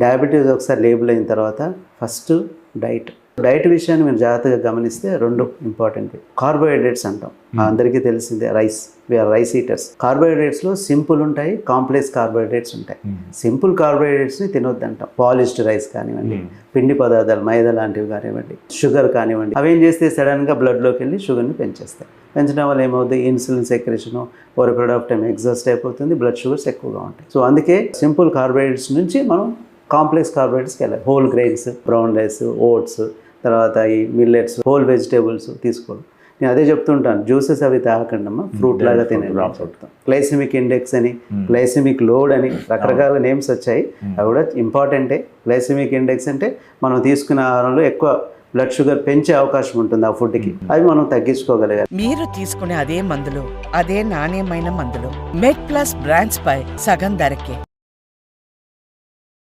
Diabetes ఒకసారి label అయిన తర్వాత ఫస్ట్ డైట్ విషయాన్ని మీరు జాగ్రత్తగా గమనిస్తే రెండు ఇంపార్టెంట్. కార్బోహైడ్రేట్స్ అంటాం, అందరికీ తెలిసిందే, వీఆర్ రైస్ ఈటర్స్. కార్బోహైడ్రేట్స్లో సింపుల్ ఉంటాయి, కాంప్లెక్స్ కార్బోహైడ్రేట్స్ ఉంటాయి. సింపుల్ కార్బోహైడ్రేట్స్ని తినొద్దంటాం. పాలిష్డ్ రైస్ కానివ్వండి, పిండి పదార్థాలు మైదా లాంటివి కానివ్వండి, షుగర్ కానివ్వండి, అవేం చేస్తే సడన్గా బ్లడ్లోకి వెళ్ళి షుగర్ని పెంచేస్తాయి. పెంచడం వల్ల ఏమవుతుంది, insulin secretion over period of time exhaust అయిపోతుంది, బ్లడ్ షుగర్స్ ఎక్కువగా ఉంటాయి. సో అందుకే సింపుల్ కార్బోహైడ్రేట్స్ నుంచి మనం కాంప్లెక్స్ కార్బోహైడ్రేట్స్కి వెళ్ళాలి. Whole grains, brown rice, oats, తర్వాత ఈ మిల్లెట్స్, హోల్ వెజిటేబుల్స్ తీసుకోవడం. నేను అదే చెప్తుంటాను, జ్యూసెస్ అవి తాగకుండా ఫ్రూట్ లాగా తినండి చెప్తాం. గ్లైసెమిక్ ఇండెక్స్ అని, గ్లైసెమిక్ లోడ్ అని రకరకాల నేమ్స్ వచ్చాయి. అవి కూడా ఇంపార్టెంటే. గ్లైసెమిక్ ఇండెక్స్ అంటే మనం తీసుకునే ఆహారంలో ఎక్కువ బ్లడ్ షుగర్ పెంచే అవకాశం ఉంటుంది ఆ ఫుడ్కి, అవి మనం తగ్గించుకోగలగాలి. మీరు తీసుకునే అదే మందులు, అదే నాణ్యమైన మందులు మెడ్ ప్లస్ బ్రాండ్స్ పై సగం ధరకే.